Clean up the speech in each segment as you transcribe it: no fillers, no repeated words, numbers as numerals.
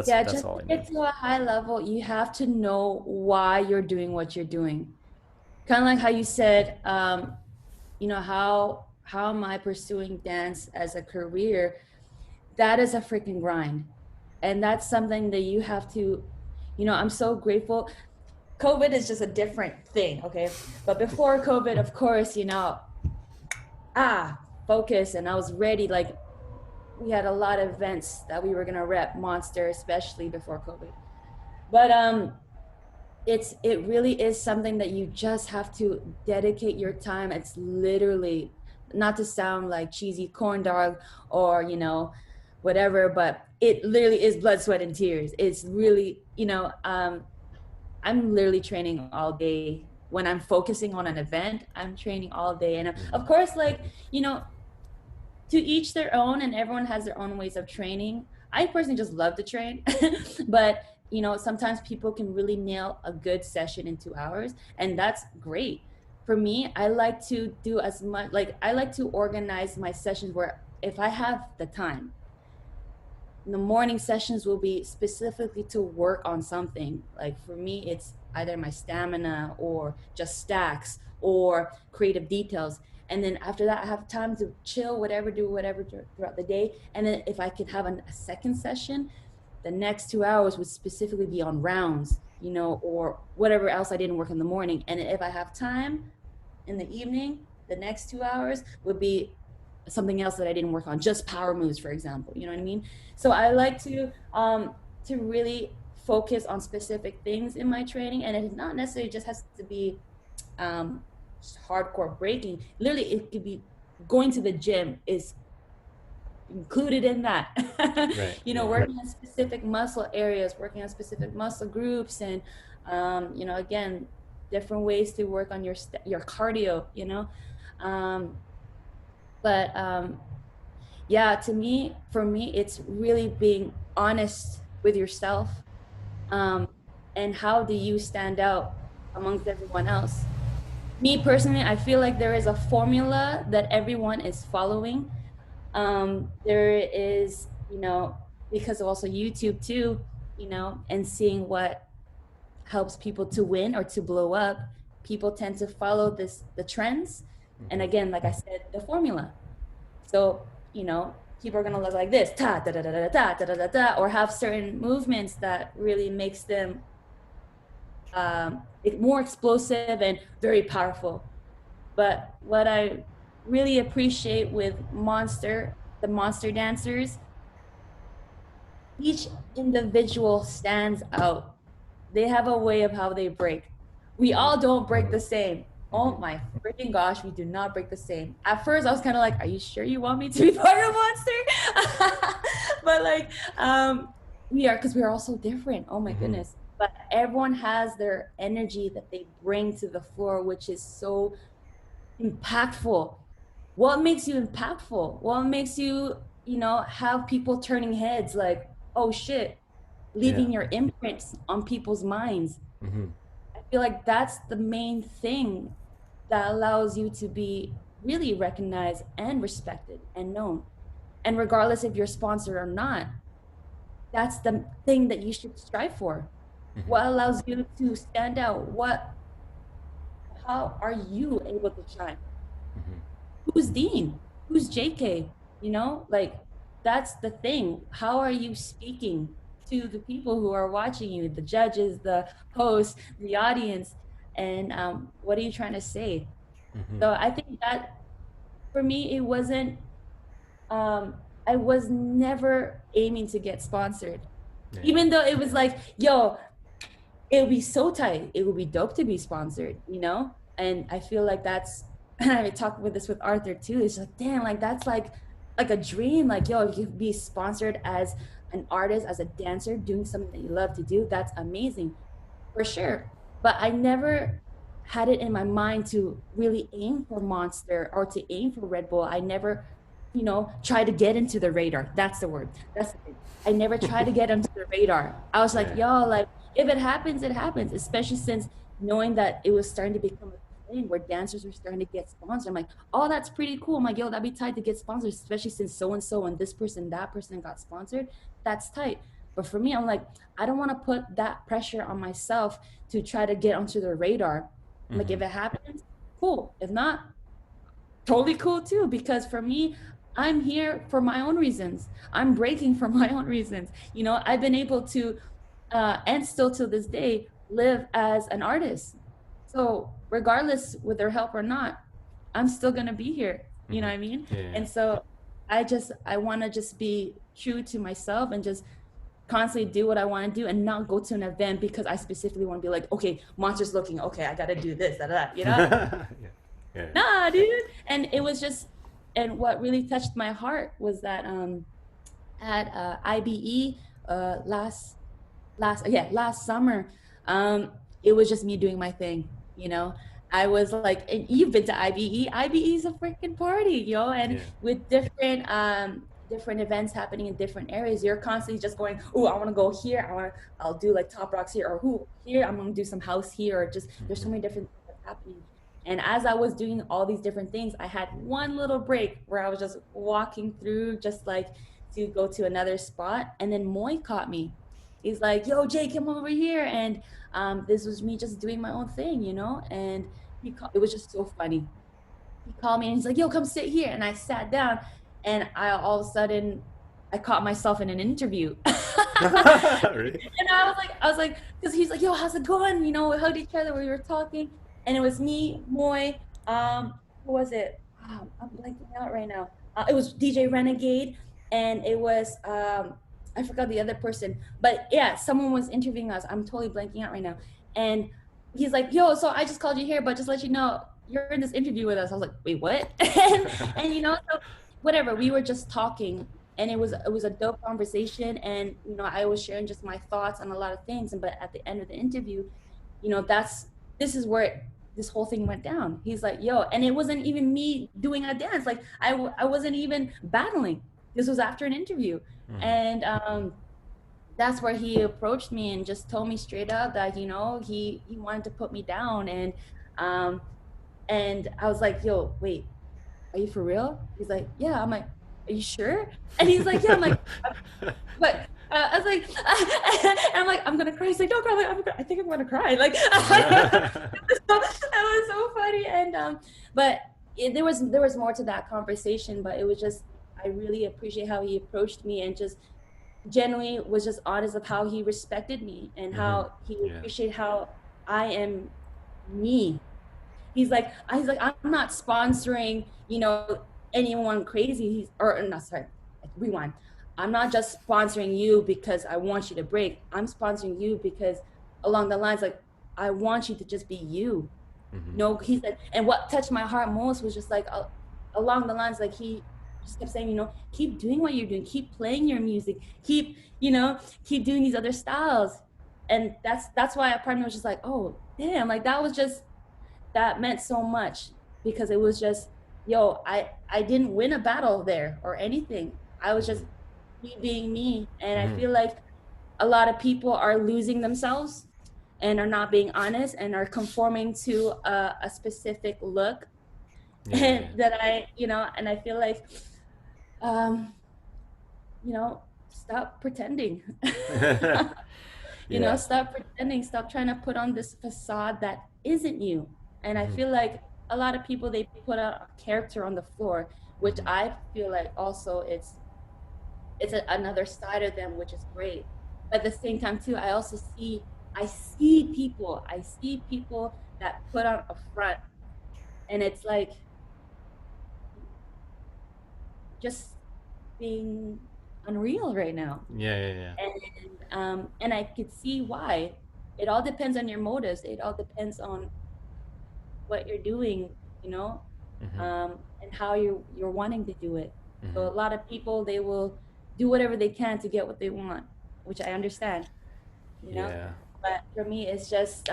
Yeah, that's just all to I get need. to a high level, you have to know why you're doing what you're doing. Kind of like how you said, how am I pursuing dance as a career? That is a freaking grind. And that's something that you have to, I'm so grateful. COVID is just a different thing, okay? But before COVID, of course, focus, and I was ready. Like, we had a lot of events that we were gonna rep Monster, especially before COVID. But it really is something that you just have to dedicate your time. It's literally, not to sound like cheesy corn dog or whatever, but it literally is blood, sweat, and tears. It's really, I'm literally training all day. When I'm focusing on an event, I'm training all day. And Hmm. of course, like, to each their own, and everyone has their own ways of training. I personally just love to train, but sometimes people can really nail a good session in 2 hours, and that's great. For me, I like to do as much, like, I like to organize my sessions where if I have the time, the morning sessions will be specifically to work on something. Like, for me, it's either my stamina or just stacks or creative details. And then after that, I have time to chill, whatever, do whatever throughout the day. And then if I could have a second session, the next 2 hours would specifically be on rounds, or whatever else I didn't work in the morning. And if I have time in the evening, the next 2 hours would be something else that I didn't work on, just power moves, for example. You know what I mean? So I like to really focus on specific things in my training, and it not necessarily just has to be um, just hardcore breaking. Literally, it could be going to the gym is included in that. Right. Yeah. Working on specific muscle areas, working on specific muscle groups, and again, different ways to work on your cardio. Um, but yeah, for me, it's really being honest with yourself, um, and how do you stand out amongst everyone else. Me personally, I feel like there is a formula that everyone is following. There is, because of also YouTube too, and seeing what helps people to win or to blow up, people tend to follow the trends. And Hmm. again, like I said, the formula. So, people are gonna look like this, ta da da da da da da da da da, or have certain movements that really makes them more explosive and very powerful. But what I really appreciate with the monster dancers, each individual stands out. They have a way of how they break. We Hmm. all don't break the same. Hmm. Oh my freaking gosh, we do not break the same. At first, I was kind of like, "Are you sure you want me to be part of Monster?" But like, because we are all so different. Oh my Hmm. goodness! But everyone has their energy that they bring to the floor, which is so impactful. What makes you impactful? What makes you, have people turning heads like, oh shit, Yeah. leaving your imprints on people's minds? Hmm. I feel like that's the main thing that allows you to be really recognized and respected and known. And regardless if you're sponsored or not, that's the thing that you should strive for. Hmm. What allows you to stand out? How are you able to shine? Hmm. Who's Dean? Who's JK? Like, that's the thing. How are you speaking to the people who are watching you, the judges, the host, the audience, and what are you trying to say? Hmm. So I think that for me, it wasn't. Um, I was never aiming to get sponsored, Yeah. even though it was like, yo, it would be so tight. It would be dope to be sponsored. And I feel like that's, and I talked with this with Arthur too. It's like, damn, like that's like a dream. Like, yo, if you could be sponsored as an artist, as a dancer, doing something that you love to do, that's amazing for sure. But I never had it in my mind to really aim for Monster or to aim for Red Bull. I never, try to get into the radar. That's the word. That's the thing. I never tried to get into the radar. I was like, Yeah. yo, like, if it happens, it happens, especially since knowing that it was starting to become a thing where dancers were starting to get sponsored. I'm like, oh, that's pretty cool. I'm like, yo, that'd be tight to get sponsored, especially since so and so and this person, that person got sponsored. That's tight. But for me, I'm like, I don't want to put that pressure on myself to try to get onto the radar. Like, if it happens, cool. If not, totally cool too, because for me, I'm here for my own reasons. I'm breaking for my own reasons. You know, I've been able to and still to this day live as an artist. So regardless with their help or not, I'm still gonna be here. You know what I mean? Yeah. And so I want to just be true to myself and just constantly do what I want to do and not go to an event because I specifically want to be like, okay, Monster's looking, okay, I gotta do this, that, you know? Yeah. Yeah. Nah, dude. And it was just, and what really touched my heart was that at IBE last summer, it was just me doing my thing, you know. I was like, and you've been to IBE. IBE is a freaking party, yo, and Yeah. with different events happening in different areas, you're constantly just going, oh, I want to go here. I'll do like Top Rocks here, or who here, I'm gonna do some house here, or just there's so many different things that's happening. And as I was doing all these different things, I had one little break where I was just walking through, just like to go to another spot, and then Moy caught me. He's like, yo, Jay, come over here. And this was me just doing my own thing, you know? And it was just so funny. He called me and he's like, yo, come sit here. And I sat down and all of a sudden I caught myself in an interview. Really? And I was like, because he's like, yo, how's it going? You know, we hugged each other, we were talking. And it was me, Moy, who was it? I'm blanking out right now. It was DJ Renegade, and it was I forgot the other person, but yeah, someone was interviewing us. I'm totally blanking out right now. And he's like, yo, so I just called you here, but just let you know you're in this interview with us. I was like, wait, what? And you know, so whatever, we were just talking, and it was a dope conversation. And you know, I was sharing just my thoughts on a lot of things. And but at the end of the interview, you know, this is where this whole thing went down. He's like, yo, and it wasn't even me doing a dance. Like I wasn't even battling. This was after an interview. And that's where he approached me and just told me straight up that, you know, he wanted to put me down. Um and I was like, yo, wait, are you for real? He's like, yeah. I'm like, are you sure? And he's like, yeah. I'm like, but I was like, and I'm like, I'm gonna cry. He's like, don't cry. I'm like, I think I'm gonna cry. Like, that was so funny. And but there was more to that conversation. But it was just, I really appreciate how he approached me and just genuinely was just honest of how he respected me and how he appreciated how I am me. He's like, I'm not sponsoring, you know, anyone crazy. Or no, sorry, rewind. I'm not just sponsoring you because I want you to break. I'm sponsoring you because along the lines, like, I want you to just be you. No, he said, and what touched my heart most was just like along the lines, like he just kept saying, you know, keep doing what you're doing, keep playing your music, keep doing these other styles. And that's why a part of me was just like, oh damn, like that meant so much, because it was just, yo, I didn't win a battle there or anything. I was just me being me. And I feel like a lot of people are losing themselves and are not being honest and are conforming to a specific look. And that and I feel like you know, stop pretending. You know, stop pretending, stop trying to put on this facade that isn't you. And I feel like a lot of people, they put a character on the floor, which I feel like also it's another side of them, which is great. But at the same time too, I see people that put on a front, and it's like just being unreal right now. Yeah. And I could see why. It all depends on your motives. It all depends on what you're doing, you know, and how you're wanting to do it. So a lot of people, they will do whatever they can to get what they want, which I understand, you know. But for me, it's just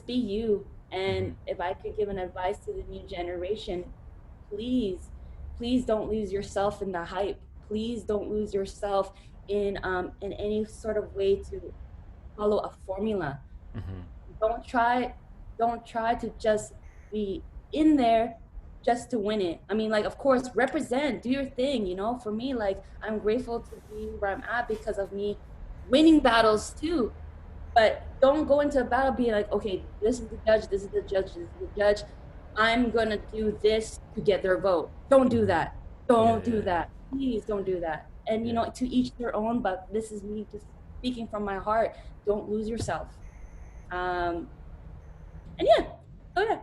be you. And if I could give an advice to the new generation, please don't lose yourself in the hype. Please don't lose yourself in any sort of way to follow a formula. Don't try to just be in there just to win it. I mean, like, of course, represent, do your thing, you know. For me, like, I'm grateful to be where I'm at because of me winning battles too. But don't go into a battle being like, okay, this is the judge, this is the judge, this is the judge. I'm gonna do this to get their vote. Don't do Mm-hmm. that. Yeah, Don't do yeah, that. Please don't do that. And yeah. to each their own, but this is me just speaking from my heart. Don't lose yourself. And yeah. Oh yeah.